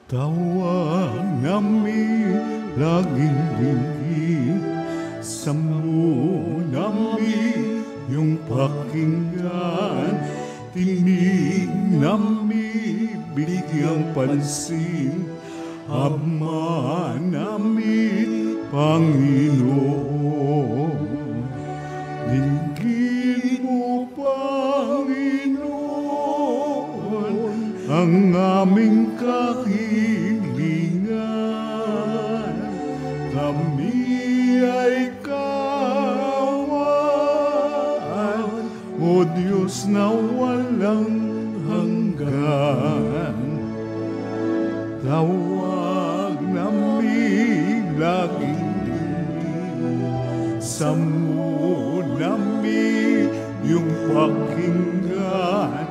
Tawag namin laging dinggin, sammu namin yung pakinggan, tinig namin bigyang pansin, Ama namin Panginoon. Dinggin mo, Panginoon, ang aming kahilingan. Kami ay kawan, O Diyos na walang hanggan. Tawag namin laging dinig, sammu namin yung pakinggan,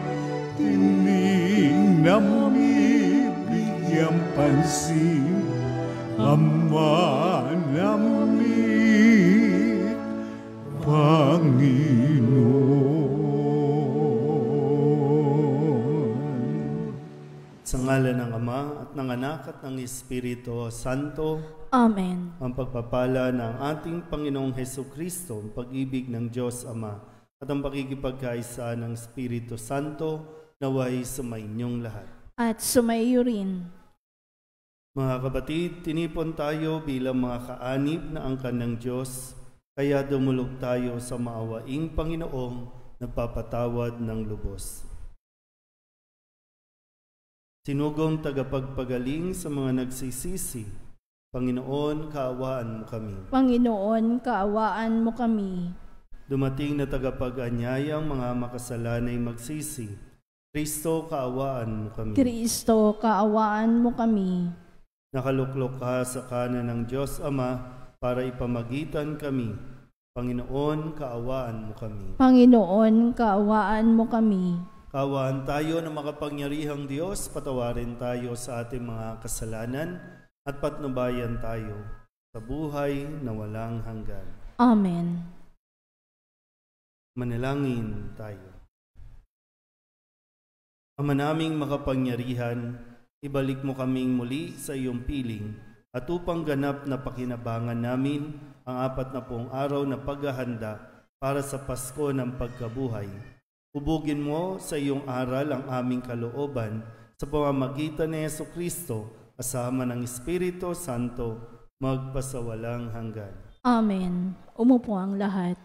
tinig namin bigyang pansin, Ama namin Panginoon. Sa ngalan ng Ama at ng Anak at ng Espiritu Santo. Amen. Ang pagpapala ng ating Panginoong Hesukristo, ang pag-ibig ng Diyos Ama, at ang pakikipagkaisa ng Espiritu Santo, naway sumainyong lahat. At sumaiyo rin. Mga kapatid, tinipon tayo bilang mga kaanib na angkan ng Diyos, kaya dumulog tayo sa maawaing Panginoong nagpapatawad ng lubos. Sinugong tagapagpagaling sa mga nagsisisi, Panginoon, kaawaan mo kami. Panginoon, kaawaan mo kami. Dumating na tagapag-anyayang mga makasalanay magsisi, Kristo, kaawaan mo kami. Kristo, kaawaan mo kami. Nakaluklok ka sa kanan ng Diyos Ama para ipamagitan kami. Panginoon, kaawaan mo kami. Panginoon, kaawaan mo kami. Kaawaan tayo ng makapangyarihang Diyos, patawarin tayo sa ating mga kasalanan at patnubayan tayo sa buhay na walang hanggan. Amen. Manalangin tayo. Ama naming makapangyarihan, ibalik mo kaming muli sa iyong piling at upang ganap na pakinabangan namin ang 40 araw na paghahanda para sa Pasko ng pagkabuhay. Hubugin mo sa iyong aral ang aming kalooban sa pamamagitan ni Hesukristo, kasama ng Espiritu Santo, magpasawalang hanggan. Amen. Umupo ang lahat.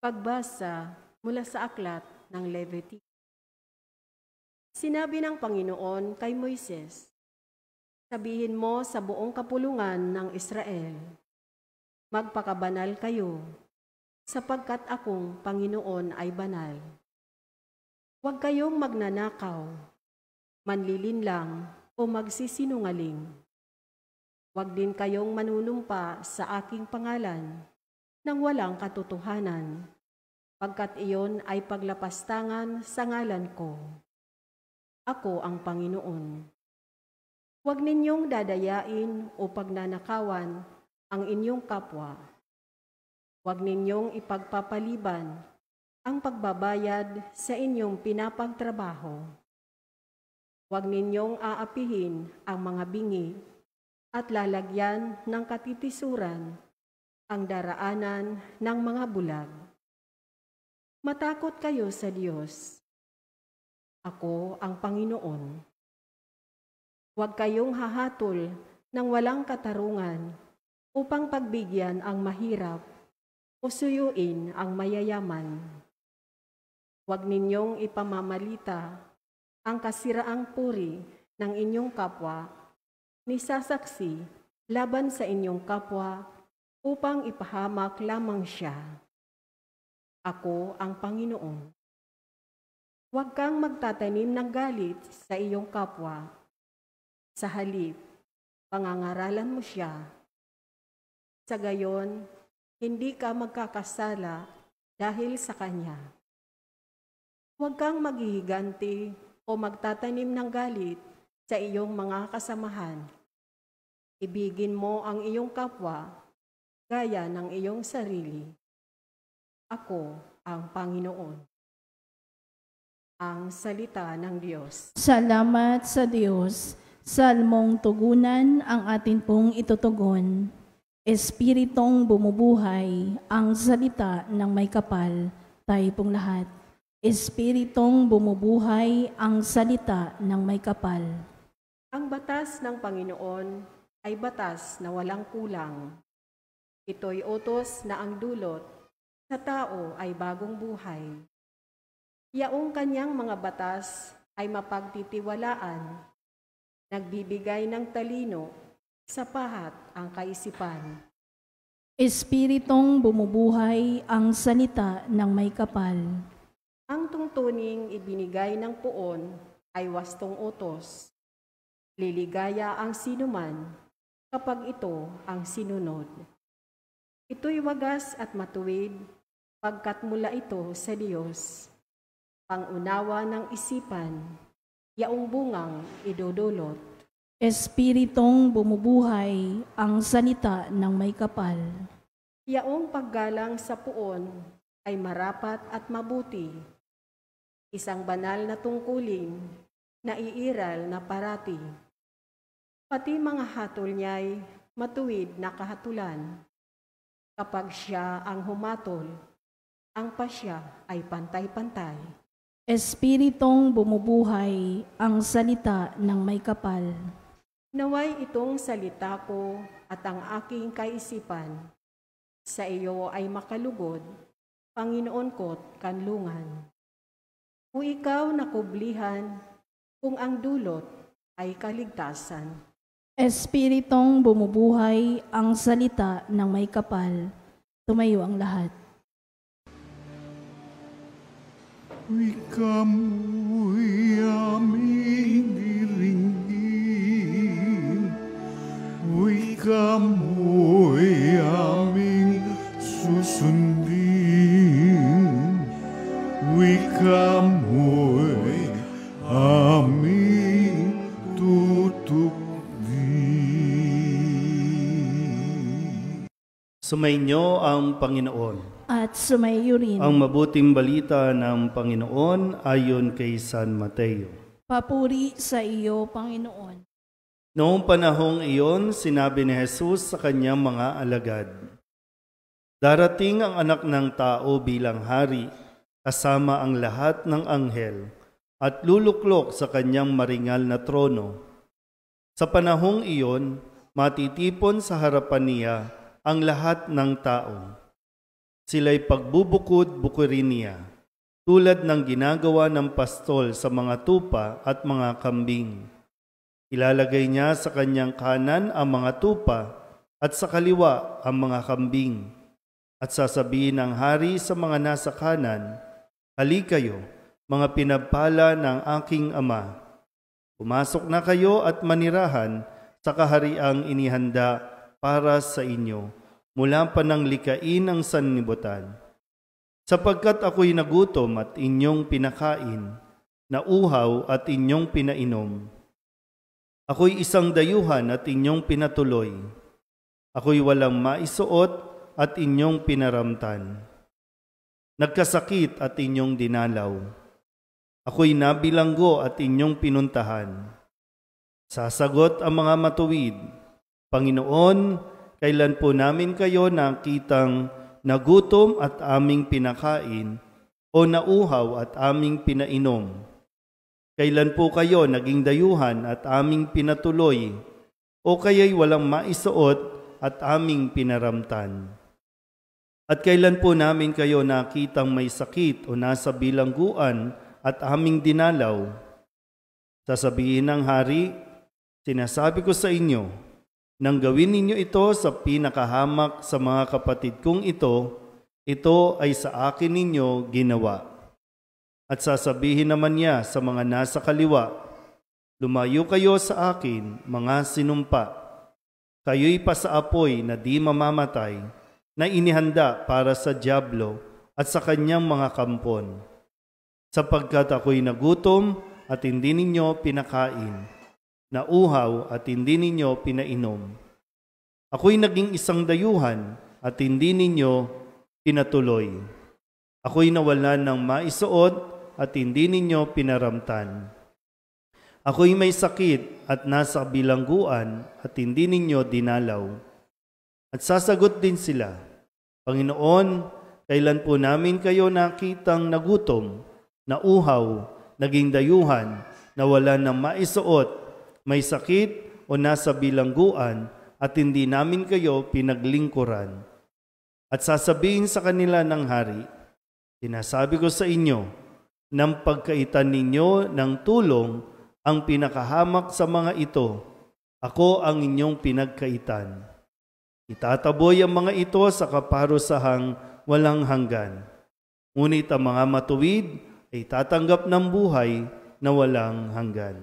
Pagbasa mula sa aklat ng Leviticus. Sinabi ng Panginoon kay Moises, sabihin mo sa buong kapulungan ng Israel, magpakabanal kayo, sapagkat akong Panginoon ay banal. Huwag kayong magnanakaw, manlilinlang o magsisinungaling. Huwag din kayong manunumpa sa aking pangalan nang walang katotohanan, pagkat iyon ay paglapastangan sa ngalan ko. Ako ang Panginoon. Huwag ninyong dadayain o pagnanakawan ang inyong kapwa. Huwag ninyong ipagpapaliban ang pagbabayad sa inyong pinapagtrabaho. Huwag ninyong aapihin ang mga bingi at lalagyan ng katitisuran ang daraanan ng mga bulag. Matakot kayo sa Diyos. Ako ang Panginoon. Huwag kayong hahatol ng walang katarungan upang pagbigyan ang mahirap o suyuin ang mayayaman. Huwag ninyong ipamamalita ang kasiraang puri ng inyong kapwa ni sasaksi laban sa inyong kapwa upang ipahamak lamang siya. Ako ang Panginoon. Huwag kang magtatanim ng galit sa iyong kapwa. Sa halip, pangangaralan mo siya Sa gayon, hindi ka magkakasala dahil sa Kanya. Huwag kang maghihiganti o magtatanim ng galit sa iyong mga kasamahan. Ibigin mo ang iyong kapwa gaya ng iyong sarili. Ako ang Panginoon. Ang salita ng Diyos. Salamat sa Diyos. Salmong tugunan ang atin pong itutugon. Espiritong bumubuhay ang salita ng may kapal. Tayo pong lahat. Espiritong bumubuhay ang salita ng may kapal. Ang batas ng Panginoon ay batas na walang kulang. Ito'y utos na ang dulot sa tao ay bagong buhay. Yaong kanyang mga batas ay mapagtitiwalaan, nagbibigay ng talino sa pahat ang kaisipan. Espiritong bumubuhay ang salita ng may kapal. Ang tungtuning ibinigay ng puon ay wastong utos. Liligaya ang sinuman kapag ito ang sinunod. Ito'y wagas at matuwid pagkat mula ito sa Diyos. Pangunawa ng isipan, yaong bungang idudulot. Espiritong bumubuhay ang salita ng may kapal. Yaong paggalang sa puon ay marapat at mabuti. Isang banal na tungkulin na iiral na parati. Pati mga hatol niya'y matuwid na kahatulan. Kapag siya ang humatol, ang pasya ay pantay-pantay. Espiritong bumubuhay ang salita ng may kapal. Naway itong salita ko at ang aking kaisipan sa iyo ay makalugod, Panginoon ko't kanlungan. O ikaw nakublihan kung ang dulot ay kaligtasan. Espiritong bumubuhay ang salita ng may kapal. Tumayo ang lahat. Ikamo'y aming diringgin, ikamo'y aming susundin, ikamo'y aming tutukdin. Sumainyo ang Panginoon. At sumayo rin. Ang mabuting balita ng Panginoon ayon kay San Mateo. Papuri sa iyo, Panginoon. Noong panahong iyon, sinabi ni Jesus sa kanyang mga alagad, "Darating ang anak ng tao bilang hari, kasama ang lahat ng anghel, at luluklok sa kanyang maringal na trono. Sa panahong iyon, matitipon sa harapan niya ang lahat ng tao. Sila'y pagbubukod-bukurin niya, tulad ng ginagawa ng pastol sa mga tupa at mga kambing. Ilalagay niya sa kanyang kanan ang mga tupa at sa kaliwa ang mga kambing. At sasabihin ng hari sa mga nasa kanan, 'Halikayo, mga pinagpala ng aking Ama. Pumasok na kayo at manirahan sa kahariang inihanda para sa inyo mula pa ng likain ng sanlibutan. Sapagkat ako'y nagutom at inyong pinakain, nauhaw at inyong pinainom. Ako'y isang dayuhan at inyong pinatuloy. Ako'y walang maisuot at inyong pinaramtan. Nagkasakit at inyong dinalaw. Ako'y nabilanggo at inyong pinuntahan. Sasagot ang mga matuwid, 'Panginoon, kailan po namin kayo nakitang nagutom at aming pinakain o nauhaw at aming pinainom? Kailan po kayo naging dayuhan at aming pinatuloy o kaya'y walang maisuot at aming pinaramtan? At kailan po namin kayo nakitang may sakit o nasa bilangguan at aming dinalaw?' Sasabihin ng hari, 'Sinasabi ko sa inyo, nang gawin ninyo ito sa pinakahamak sa mga kapatid kong ito ay sa akin ninyo ginawa.' At sasabihin naman niya sa mga nasa kaliwa, 'Lumayo kayo sa akin, mga sinumpa. kayo'y pasaapoy na di mamamatay, na inihanda para sa dyablo at sa kanyang mga kampon. Sapagkat ako'y nagutom at hindi ninyo pinakain, nauhaw at hindi ninyo pinainom. Ako'y naging isang dayuhan at hindi ninyo pinatuloy. Ako'y nawalan ng maisuot at hindi ninyo pinaramtan. Ako'y may sakit at nasa bilangguan at hindi ninyo dinalaw. At sasagot din sila, Panginoon, kailan po namin kayo nakitang nagutom, nauhaw, naging dayuhan, nawalan ng maisuot, may sakit o nasa bilangguan at hindi namin kayo pinaglingkuran? At sasabihin sa kanila ng hari, sinasabi ko sa inyo, nang pagkaitan ninyo ng tulong ang pinakahamak sa mga ito, ako ang inyong pinagkaitan. Itataboy ang mga ito sa kaparusahang walang hanggan. Ngunit ang mga matuwid ay tatanggap ng buhay na walang hanggan.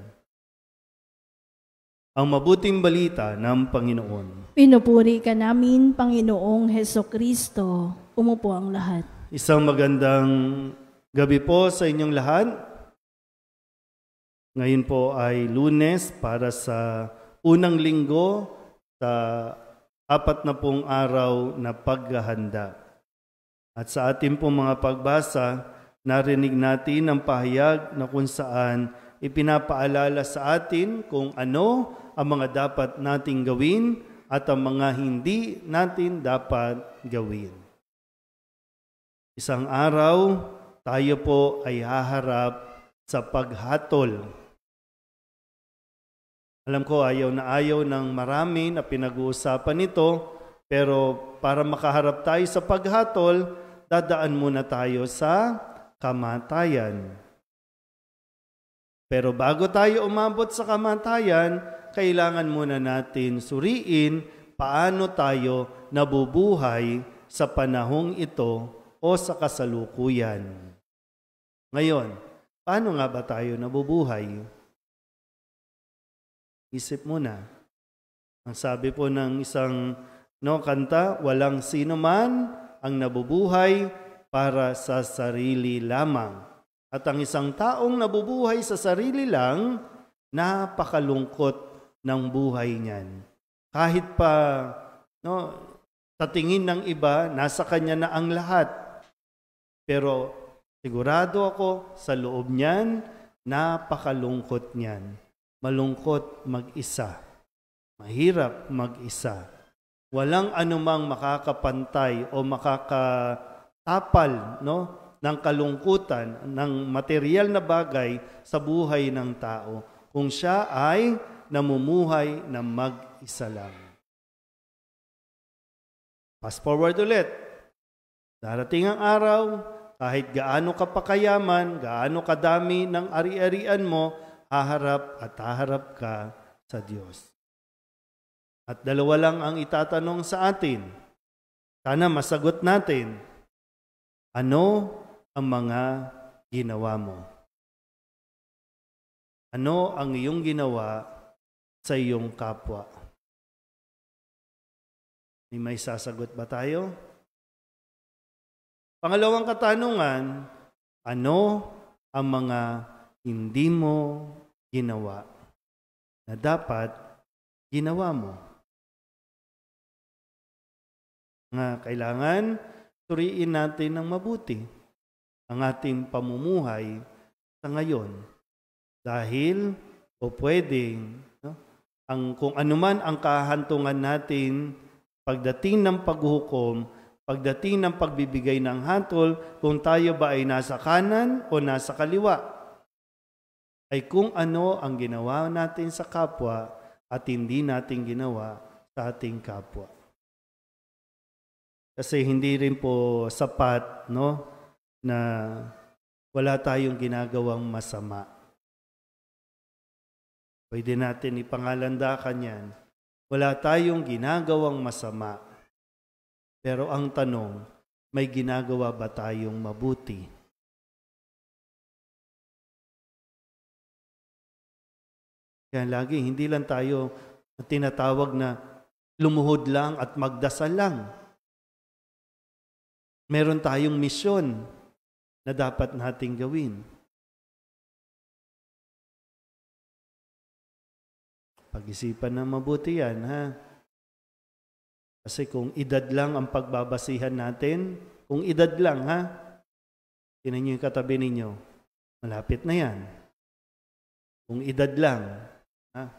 Ang mabuting balita ng Panginoon. Pinupuri ka namin, Panginoong Hesukristo. Umupo ang lahat. Isang magandang gabi po sa inyong lahat. Ngayon po ay Lunes para sa unang linggo sa 40 araw na paghahanda. At sa ating pong mga pagbasa, narinig natin ang pahayag na kung saan ipinapaalala sa atin kung ano ang mga dapat nating gawin at ang mga hindi natin dapat gawin. Isang araw, tayo po ay haharap sa paghatol. Alam ko ayaw ng marami na pinag-uusapan ito, pero para makaharap tayo sa paghatol, dadaan muna tayo sa kamatayan. Pero bago tayo umabot sa kamatayan, kailangan muna natin suriin paano tayo nabubuhay sa panahong ito o sa kasalukuyan. Ngayon, paano nga ba tayo nabubuhay? Isip muna. Ang sabi po ng isang kanta, walang sino man ang nabubuhay para sa sarili lamang. At ang isang taong nabubuhay sa sarili lang, napakalungkot ng buhay niyan. Kahit pa sa tingin ng iba, nasa kanya na ang lahat. Pero sigurado ako sa loob niyan, napakalungkot niyan. Malungkot mag-isa. Mahirap mag-isa. Walang anumang makakapantay o makakatapal ng kalungkutan, ng material na bagay sa buhay ng tao kung siya ay namumuhay na mag-isa lang. Fast forward ulit. Darating ang araw, kahit gaano ka pa kayaman, gaano kadami ng ari-arian mo, haharap ka sa Diyos. At dalawa lang ang itatanong sa atin. Sana masagot natin, ano ang mga ginawa mo? Ano ang iyong ginawa sa iyong kapwa? May sasagot ba tayo? Pangalawang katanungan, ano ang mga hindi mo ginawa na dapat ginawa mo? Kailangan suriin natin ng mabuti ang ating pamumuhay sa ngayon. Dahil pwedeng kung anuman ang kahantungan natin pagdating ng paghukom, pagdating ng pagbibigay ng hatol, kung tayo ba ay nasa kanan o nasa kaliwa, ay kung ano ang ginawa natin sa kapwa at hindi natin ginawa sa ating kapwa. Kasi hindi rin po sapat na wala tayong ginagawang masama. Pwede natin ipangalandakan yan. Wala tayong ginagawang masama. Pero ang tanong, may ginagawa ba tayong mabuti? Kaya lagi, hindi lang tayo tinatawag na lumuhod lang at magdasal lang. Meron tayong misyon na dapat nating gawin. Pag-isipan ng mabuti yan, ha? Kasi kung edad lang ang pagbabasihan natin, kung edad lang, ha? Tinan niyo yung katabi ninyo. Malapit na yan. Kung edad lang, ha?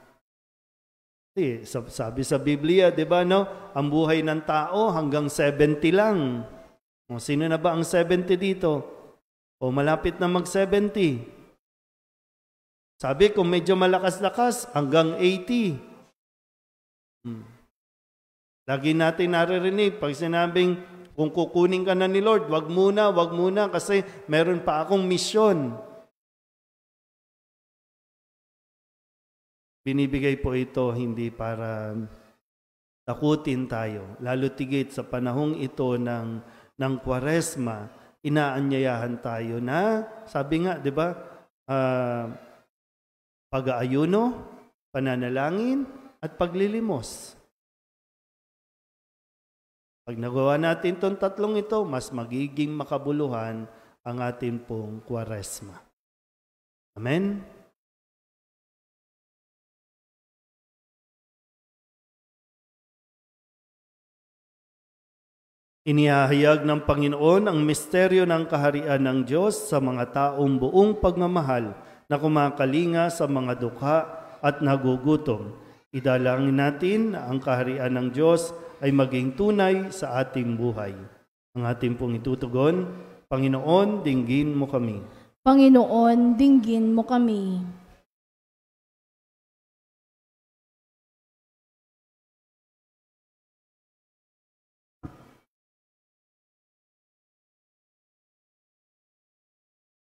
Kasi sabi sa Biblia, di ba, no? Ang buhay ng tao hanggang 70 lang. O, sino na ba ang 70 dito? O malapit na mag-70. Sabi, kung medyo malakas-lakas, hanggang 80. Lagi natin naririnig, pag sinabing, kung kukunin ka na ni Lord, wag muna, kasi meron pa akong misyon. Binibigay po ito hindi para takutin tayo. Lalo tigit sa panahong ito ng Kwaresma, inaanyayahan tayo na, sabi nga, di ba, pag-aayuno, pananalangin, at paglilimos. Pag nagawa natin itong tatlong ito, mas magiging makabuluhan ang ating pong Kwaresma. Amen? Inihahayag ng Panginoon ang misteryo ng kaharian ng Diyos sa mga taong buong pagmamahal na kumakalinga sa mga dukha at nagugutom. Idalangin natin na ang kaharian ng Diyos ay maging tunay sa ating buhay. Ang ating pong itutugon, Panginoon, dinggin mo kami. Panginoon, dinggin mo kami.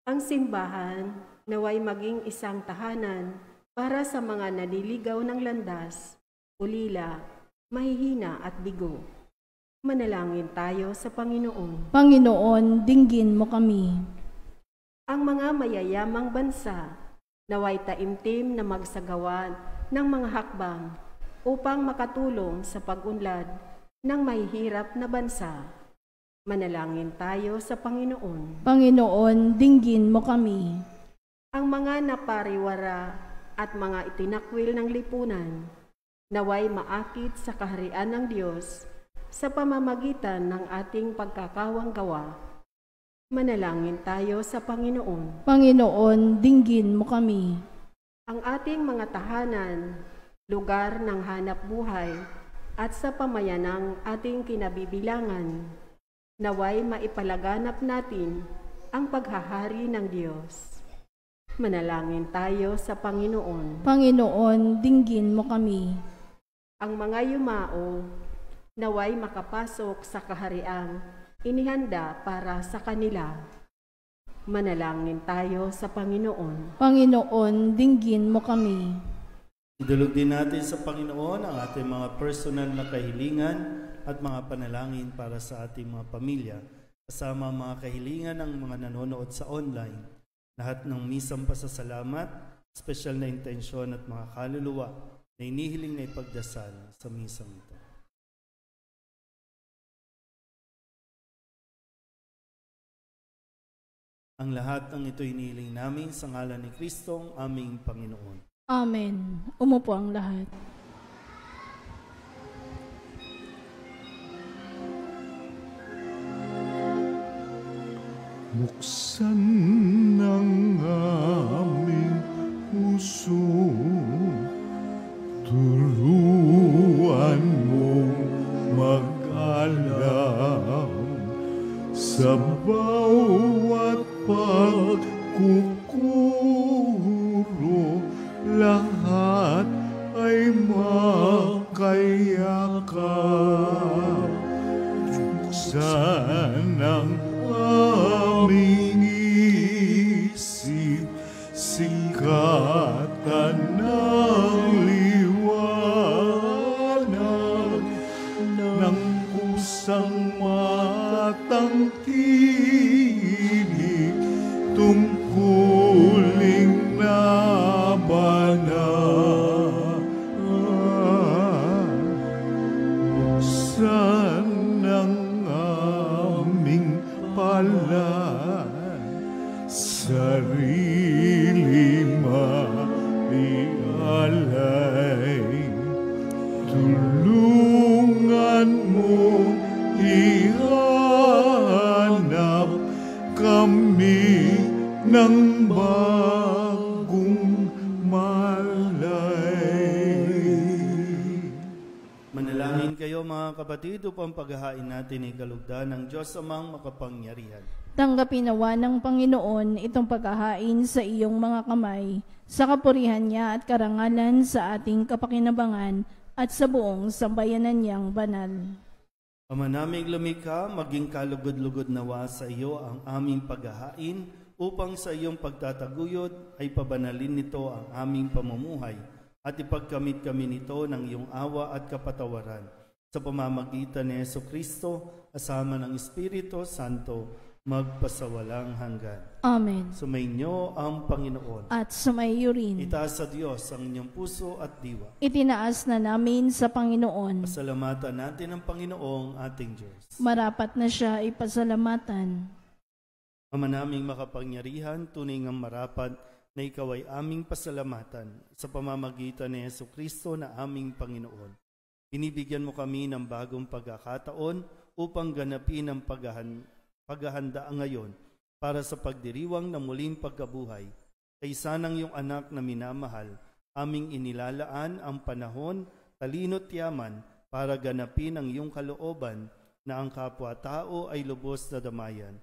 Ang simbahan naway maging isang tahanan para sa mga naliligaw ng landas, ulila, mahihina at bigo. Manalangin tayo sa Panginoon. Panginoon, dinggin mo kami. Ang mga mayayamang bansa naway taimtim na magsagawa ng mga hakbang upang makatulong sa pag-unlad ng mahihirap na bansa. Manalangin tayo sa Panginoon. Panginoon, dinggin mo kami. Ang mga napariwara at mga itinakwil ng lipunan, naway maakit sa kaharian ng Diyos sa pamamagitan ng ating pagkakawanggawa. Manalangin tayo sa Panginoon. Panginoon, dinggin mo kami. Ang ating mga tahanan, lugar ng hanap buhay, at sa pamayanang ating kinabibilangan, naway maipalaganap natin ang paghahari ng Diyos. Manalangin tayo sa Panginoon. Panginoon, dinggin mo kami. Ang mga yumao, naway makapasok sa kahariang inihanda para sa kanila. Manalangin tayo sa Panginoon. Panginoon, dinggin mo kami. Idulog din natin sa Panginoon ang ating mga personal na kahilingan at mga panalangin para sa ating mga pamilya, kasama mga kahilingan ng mga nanonood sa online. Lahat ng misang pasasalamat, special na intensyon at mga kaluluwa na inihiling na ipagdasal sa misang ito. Ang lahat ng ito inihiling namin sa ngalan ni Kristong aming Panginoon. Amen. Umupo ang lahat. Buksan ng aming puso, turuan mong mag-alam sa bawat pagkukuro, lahat ay makayakap. Buksan ang aming isip, sikatan ng liwanag ng kusang matang tinig, tungkuling nabanal. sarili maialay. Tulungan mo ihanap kami ng bagong malay. Manalangin kayo mga kapatid upang paghahain natin ay kalugdan ng Diyos amang makapangyarihan. Tanggapin nawa ng Panginoon itong paghahain sa iyong mga kamay, sa kapurihan niya at karangalan sa ating kapakinabangan at sa buong sambayanan niyang banal. Ama naming lumikha, maging kalugod-lugod nawa sa iyo ang aming paghahain upang sa iyong pagtataguyod ay pabanalin nito ang aming pamumuhay at ipagkamit kami nito ng iyong awa at kapatawaran. Sa pamamagitan ni Jesucristo, kasama ng Espiritu Santo, magpasawalang hanggan. Amen. Sumainyo ang Panginoon. At sumaiyo rin. Itaas sa Diyos ang inyong puso at diwa. Itinaas na namin sa Panginoon. Pasalamatan natin ang Panginoong ating Diyos. Marapat na siya ipasalamatan. Ama naming makapangyarihan, tunay ngang marapat na ikaw ay aming pasalamatan sa pamamagitan ni Jesucristo na aming Panginoon. Binibigyan mo kami ng bagong pagkakataon upang ganapin ang paghahanda ngayon para sa pagdiriwang ng muling pagkabuhay. Kaysa ng iyong anak na minamahal, aming inilalaan ang panahon, talino't yaman para ganapin ang iyong kalooban na ang kapwa-tao ay lubos na damayan.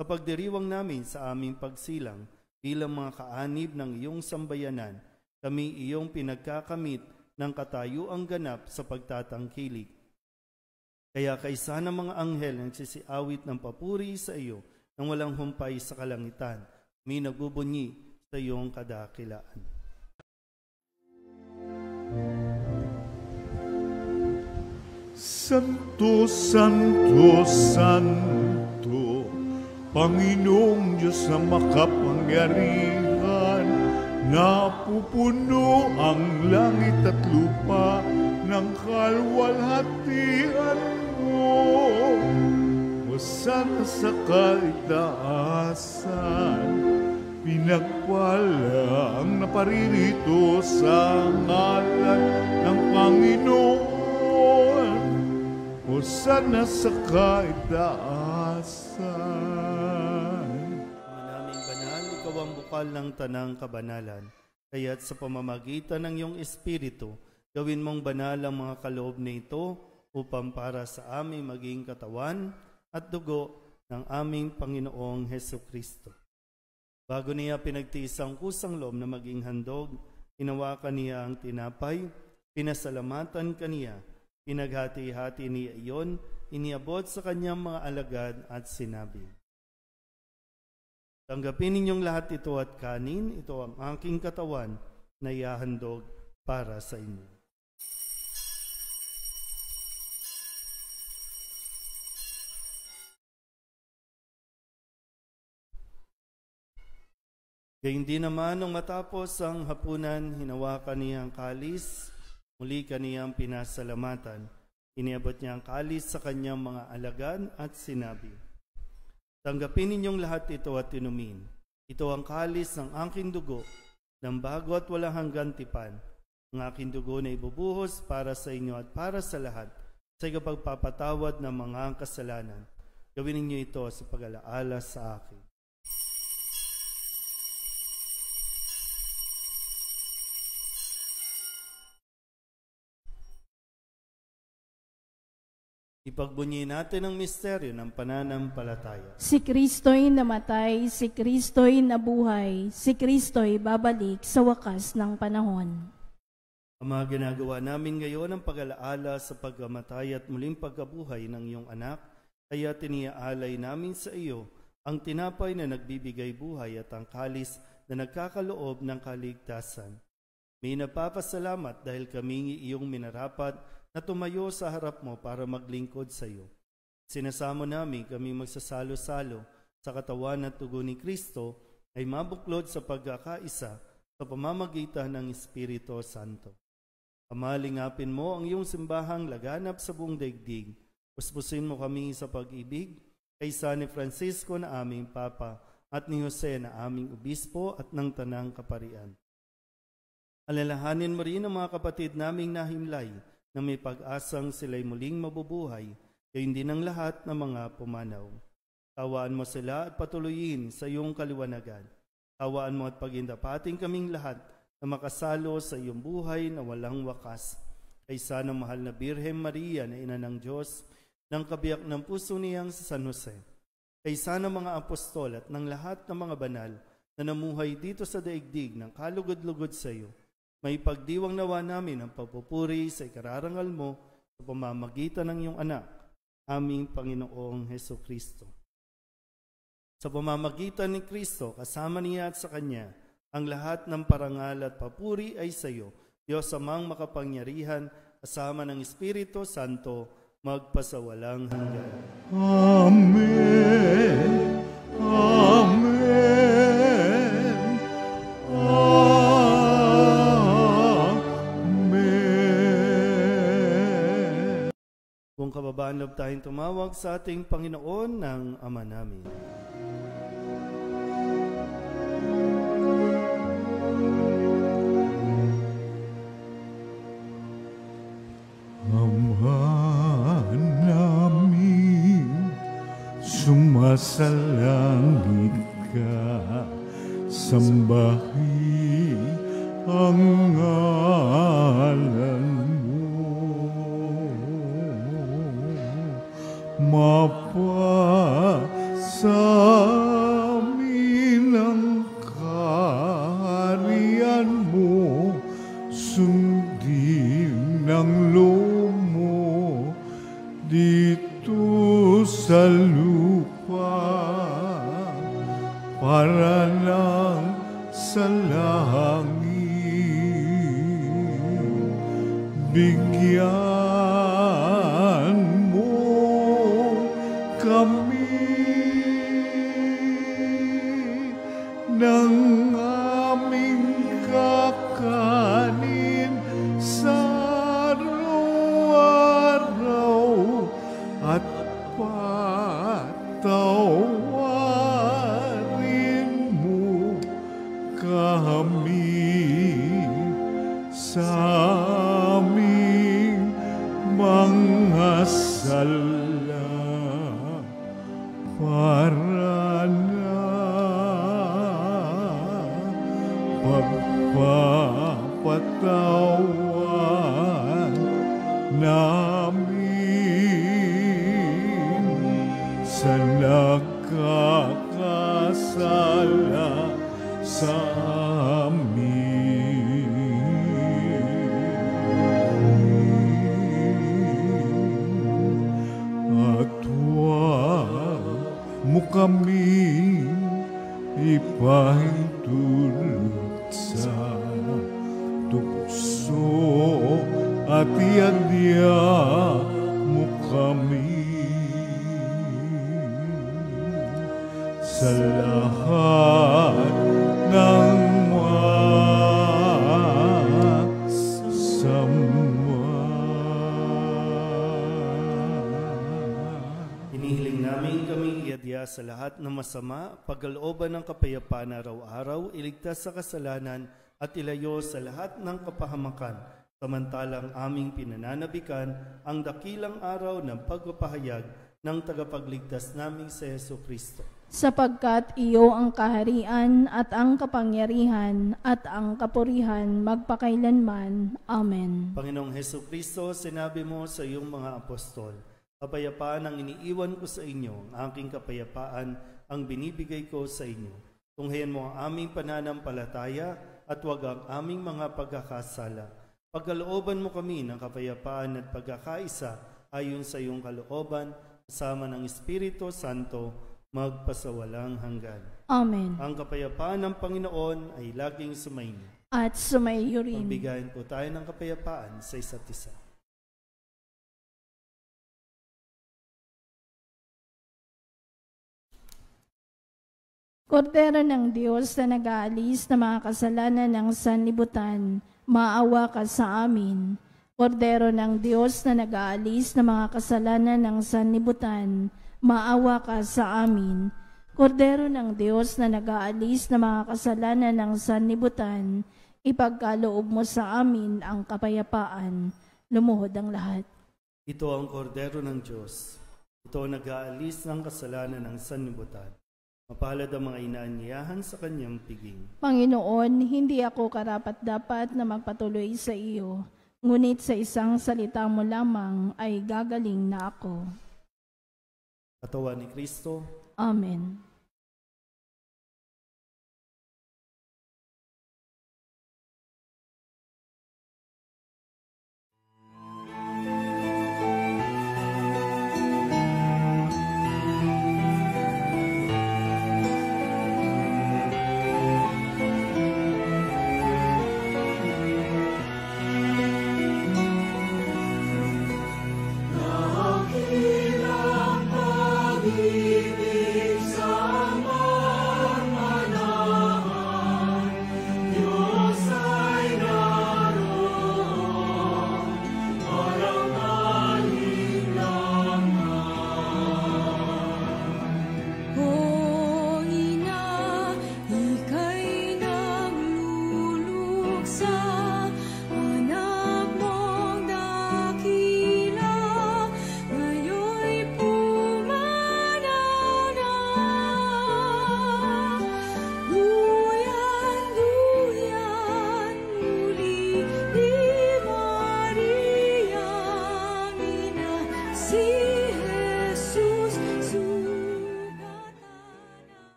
Sa pagdiriwang namin sa aming pagsilang bilang mga kaanib ng iyong sambayanan, kami iyong pinagkakamit ng katayuang ganap sa pagtatangkilik. Kaya kaysa ng mga anghel ang sisiawit ng papuri sa iyo nang walang humpay sa kalangitan, may nagbubunyi sa iyong kadakilaan. Santo, Santo, Santo, Panginoong Diyos na makapangyarihan, napupuno ang langit at lupa ng kalwalhatian mo. Hosana sa kaitaasan, pinagpala ang naparirito sa ngalan ng Panginoon. Hosana sa kaitaasan. Ama naming banal, ikaw ang bukal ng tanang kabanalan. Kaya't sa pamamagitan ng iyong Espiritu, gawin mong banal ang mga kaloob na ito upang para sa aming maging katawan at dugo ng aming Panginoong Hesukristo. Bago niya pinagtiis ang kusang loob na maging handog, hinawakan niya ang tinapay, pinasalamatan kaniya, pinaghati-hati niya iyon, iniabot sa kanyang mga alagad at sinabi, "Tanggapin ninyong lahat ito at kanin, ito ang aking katawan na ihahandog para sa inyo." Gayun din naman, nung matapos ang hapunan, hinawakan niya ang kalis, muli kaniyang pinasalamatan. Iniabot niya ang kalis sa kanyang mga alagad at sinabi, "Tanggapin ninyong lahat ito at inumin. Ito ang kalis ng aking dugo, ng bago at walang hanggang tipan. Ang aking dugo na ibubuhos para sa inyo at para sa lahat, sa ikapagpapatawad ng mga kasalanan. Gawin ninyo ito sa pag-alaala sa akin." Ipagbunyi natin ang misteryo ng pananampalataya. Si Kristo'y namatay, si Kristo'y nabuhay, si Kristo'y babalik sa wakas ng panahon. Ang mga ginagawa namin ngayon ang pag-alaala sa pagkamatay at muling pagkabuhay ng iyong anak, kaya tiniaalay namin sa iyo ang tinapay na nagbibigay buhay at ang kalis na nagkakaloob ng kaligtasan. May napapasalamat dahil kaming iyong minarapat na tumayo sa harap mo para maglingkod sa iyo. Sinasamo namin kami magsasalo-salo sa katawan at dugo ni Kristo ay mabuklod sa pagkakaisa sa pamamagitan ng Espiritu Santo. Amalingapin mo ang iyong simbahang laganap sa buong daigdig. Puspusin mo kami sa pag-ibig kaysa ni Francisco na aming Papa at ni Jose na aming obispo at ng tanang kaparian. Alalahanin mo rin ang mga kapatid naming nahimlay na may pag-asang sila'y muling mabubuhay, gayon din ang lahat ng mga pumanaw. Tawaan mo sila at patuloyin sa iyong kaliwanagan. Tawaan mo at pagindapating kaming lahat na makasalo sa iyong buhay na walang wakas. Kaysa ng mahal na Birhen Maria na ina ng Diyos, ng kabiyak ng puso niyang sa San Jose. Kaysa ng mga apostol at ng lahat ng mga banal na namuhay dito sa daigdig ng kalugod-lugod sa iyo, may pagdiwang nawa namin ang pagpupuri sa ikararangal mo sa pamamagitan ng iyong anak, aming Panginoong Hesukristo. Sa pamamagitan ni Kristo, kasama niya at sa Kanya, ang lahat ng parangal at papuri ay sa iyo, Diyos amang makapangyarihan, kasama ng Espiritu Santo, magpasawalang hanggan. Amen. Amen. Amen. Kung kababaan loob tayong tumawag sa ating Panginoon ng Ama namin. Ama namin, sumasalangit ka, sambahi ang ngalan mo. Mapasa amin ang kaharian mo, sundin ng loob mo dito sa lupa para lang sa langit. Bigyan mo kami ng aming kakanin sa araw-araw at patawarin mo kami sa aming mga sala para pagpapatawan namin sa nagkakasala sa amin. At huwag mo kami ipahintulot sa tukso at iadya mo kami sa lahat ng Hinihiling namin kaming iadya sa lahat ng masama, pagkalooban ng kapayapaan araw-araw, iligtas sa kasalanan at ilayo sa lahat ng kapahamakan, samantalang aming pinananabikan ang dakilang araw ng pagpapahayag ng tagapagligtas naming si Jesucristo. Sapagkat iyo ang kaharian at ang kapangyarihan at ang kapurihan magpakailanman. Amen. Panginoong Jesucristo, sinabi mo sa iyong mga apostol, kapayapaan ang iniiwan ko sa inyo, ang aking kapayapaan ang binibigay ko sa inyo. Tunghayan mo ang aming pananampalataya at huwag ang aming mga pagkakasala. Pagkalooban mo kami ng kapayapaan at pagkakaisa ayon sa iyong kalooban, kasama ng Espiritu Santo, magpasawalang hanggan. Amen. Ang kapayapaan ng Panginoon ay laging sumainyo. At sumaiyo rin. Magbigayin po tayo ng kapayapaan sa isa't isa. Kordero ng Diyos na nag-aalis ng mga kasalanan ng sanlibutan, maawa ka sa amin. Kordero ng Diyos na nag-aalis ng mga kasalanan ng sanlibutan, maawa ka sa amin. Kordero ng Diyos na nag-aalis ng mga kasalanan ng sanlibutan, ipagkaloob mo sa amin ang kapayapaan. Lumuhod ang lahat. Ito ang kordero ng Diyos. Ito ang nag-aalis ng kasalanan ng sanlibutan. Mapalad ang mga inaanyayahan sa kanyang piging. Panginoon, hindi ako karapat-dapat na magpatuloy sa iyo, ngunit sa isang salita mo lamang ay gagaling na ako. Katawan ni Kristo. Amen.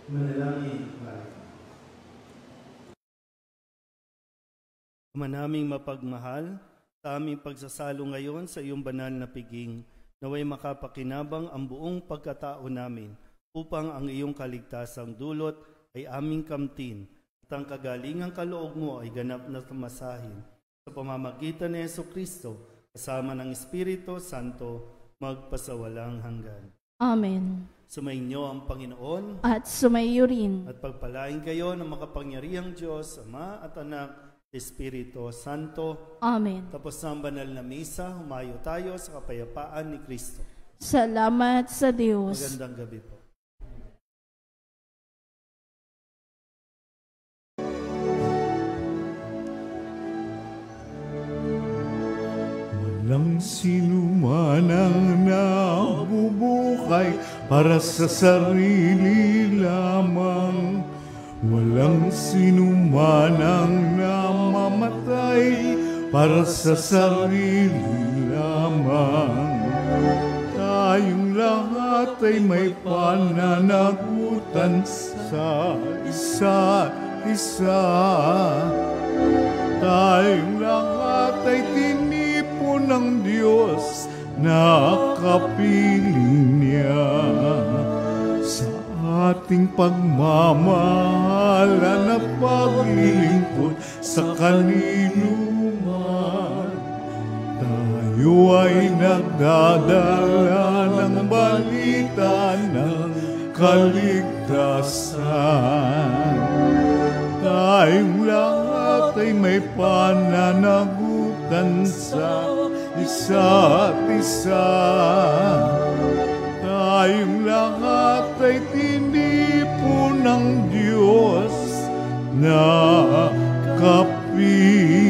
Manalangin tayo. Ama naming mapagmahal, sa aming pagsasalo ngayon sa iyong banal na piging, naway makapakinabang ang buong pagkatao namin upang ang iyong kaligtasang dulot ay aming kamtin at ang kagalingang kaloob mo ay ganap na tumasahin. Sa pamamagitan ni Jesucristo, kasama ng Espiritu Santo, magpasawalang hanggan. Amen. Sumainyo ang Panginoon At sumaiyo rin. at pagpalain kayo ng makapangyarihang Diyos, Ama at Anak, Espiritu Santo. Amen. Tapos na ang banal na misa, humayo tayo sa kapayapaan ni Kristo. Salamat sa Diyos. Magandang gabi po. Walang sinuman ang nabubuhay para sa sarili lamang. Walang sinuman ang namamatay para sa sarili lamang. Tayong lahat ay may pananagutan sa isa't isa. Tayong lahat ay tinipon ng Diyos na kapiling niya. Sa ating pagmamahalan at paglilingkod sa kanluran, tayo ay nagdadala ng balita ng kaligtasan. Tayong lahat ay may pananagutan sa isa't isa. Tayong lahat ay tinipon ng Diyos na kapiling